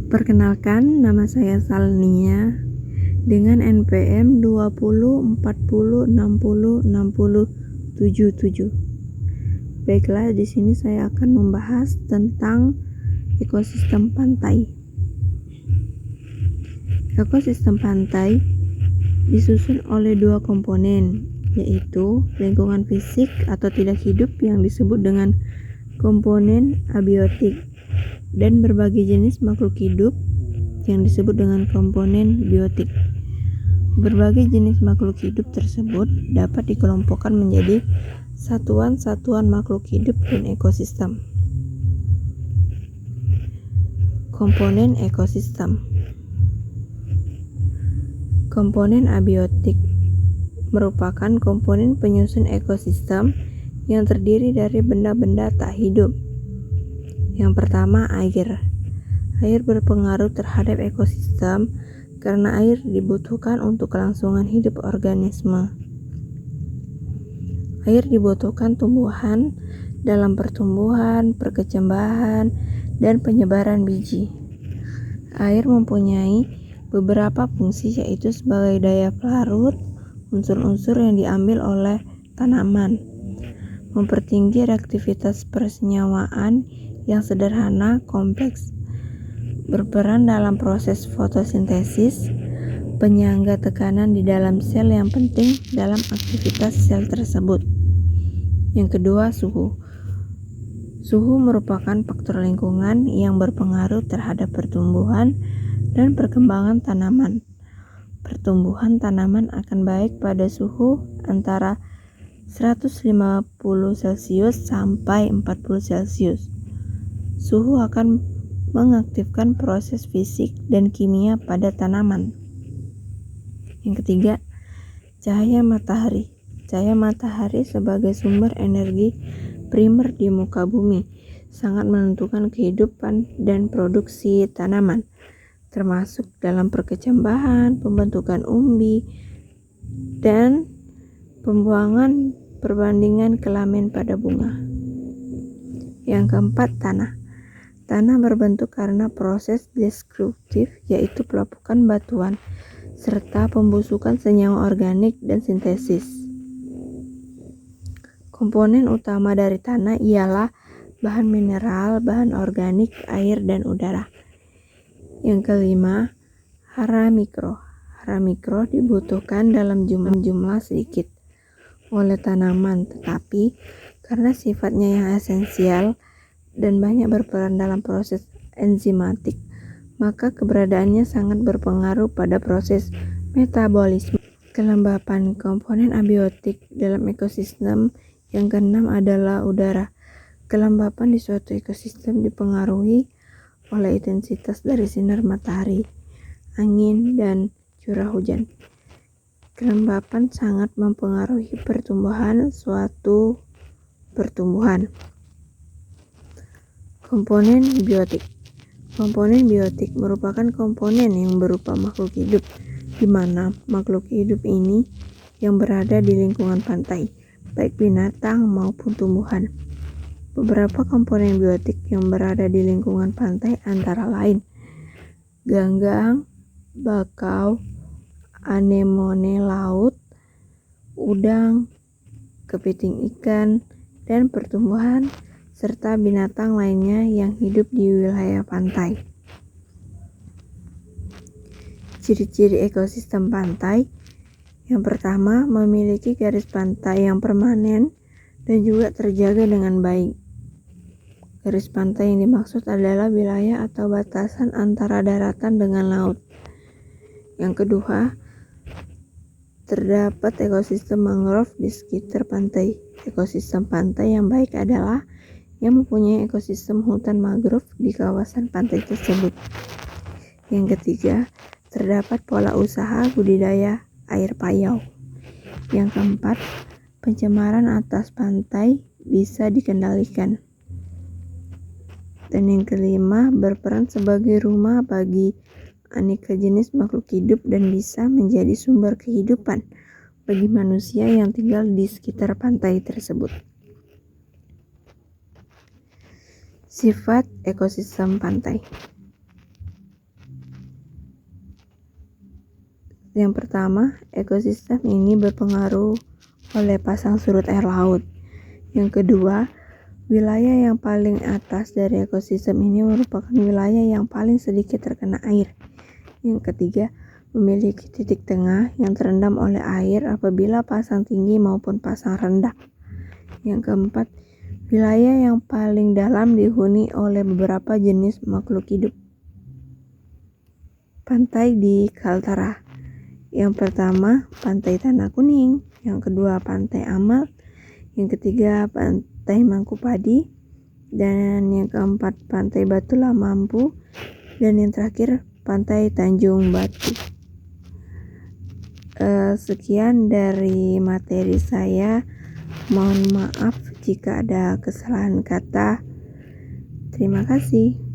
Perkenalkan, nama saya Salnia dengan NPM 2040606077. Baiklah, di sini saya akan membahas tentang ekosistem pantai. Ekosistem pantai disusun oleh dua komponen, yaitu lingkungan fisik atau tidak hidup yang disebut dengan komponen abiotik, dan berbagai jenis makhluk hidup yang disebut dengan komponen biotik. Berbagai jenis makhluk hidup tersebut dapat dikelompokkan menjadi satuan-satuan makhluk hidup dan ekosistem. Komponen ekosistem. Komponen abiotik merupakan komponen penyusun ekosistem yang terdiri dari benda-benda tak hidup. Yang pertama, air. Air berpengaruh terhadap ekosistem karena air dibutuhkan untuk kelangsungan hidup organisme. Air dibutuhkan tumbuhan dalam pertumbuhan, perkecambahan, dan penyebaran biji. Air mempunyai beberapa fungsi, yaitu sebagai daya pelarut unsur-unsur yang diambil oleh tanaman, mempertinggi reaktivitas persenyawaan yang sederhana kompleks, berperan dalam proses fotosintesis, penyangga tekanan di dalam sel yang penting dalam aktivitas sel tersebut. Yang kedua, suhu. Suhu merupakan faktor lingkungan yang berpengaruh terhadap pertumbuhan dan perkembangan tanaman. Pertumbuhan tanaman akan baik pada suhu antara 150 Celcius sampai 40 Celcius. Suhu akan mengaktifkan proses fisik dan kimia pada tanaman. Yang ketiga, cahaya matahari. Cahaya matahari sebagai sumber energi primer di muka bumi sangat menentukan kehidupan dan produksi tanaman, termasuk dalam perkecambahan, pembentukan umbi, dan pembuangan perbandingan kelamin pada bunga. Yang keempat, tanah. Tanah berbentuk karena proses destruktif, yaitu pelepukan batuan, serta pembusukan senyawa organik dan sintesis. Komponen utama dari tanah ialah bahan mineral, bahan organik, air, dan udara. Yang kelima, hara mikro. Hara mikro dibutuhkan dalam jumlah sedikit oleh tanaman, tetapi karena sifatnya yang esensial dan banyak berperan dalam proses enzimatik, maka keberadaannya sangat berpengaruh pada proses metabolisme. Kelembapan komponen abiotik dalam ekosistem. Yang keenam adalah udara. Kelembapan di suatu ekosistem dipengaruhi oleh intensitas dari sinar matahari, angin, dan curah hujan. Kelembapan sangat mempengaruhi pertumbuhan suatu pertumbuhan. Komponen biotik. Komponen biotik merupakan komponen yang berupa makhluk hidup, di mana makhluk hidup ini yang berada di lingkungan pantai, baik binatang maupun tumbuhan. Beberapa komponen biotik yang berada di lingkungan pantai antara lain ganggang, bakau, anemone laut, udang, kepiting ikan, dan pertumbuhan, serta binatang lainnya yang hidup di wilayah pantai. Ciri-ciri ekosistem pantai. Yang pertama, memiliki garis pantai yang permanen dan juga terjaga dengan baik. Garis pantai yang dimaksud adalah wilayah atau batasan antara daratan dengan laut. Yang kedua, terdapat ekosistem mangrove di sekitar pantai. Ekosistem pantai yang baik adalah yang mempunyai ekosistem hutan mangrove di kawasan pantai tersebut. Yang ketiga, terdapat pola usaha budidaya air payau. Yang keempat, pencemaran atas pantai bisa dikendalikan. Dan yang kelima, berperan sebagai rumah bagi aneka jenis makhluk hidup dan bisa menjadi sumber kehidupan bagi manusia yang tinggal di sekitar pantai tersebut. Sifat ekosistem pantai. Yang pertama, ekosistem ini berpengaruh oleh pasang surut air laut. Yang kedua, wilayah yang paling atas dari ekosistem ini merupakan wilayah yang paling sedikit terkena air. Yang ketiga, memiliki titik tengah yang terendam oleh air apabila pasang tinggi maupun pasang rendah. Yang keempat, wilayah yang paling dalam dihuni oleh beberapa jenis makhluk hidup. Pantai di Kaltara. Yang pertama, Pantai Tanah Kuning. Yang kedua, Pantai Amal. Yang ketiga, Pantai Mangkupadi. Dan yang keempat, Pantai Batu Lamampu. Dan yang terakhir, Pantai Tanjung Batu. Sekian dari materi saya. Mohon maaf jika ada kesalahan kata. Terima kasih.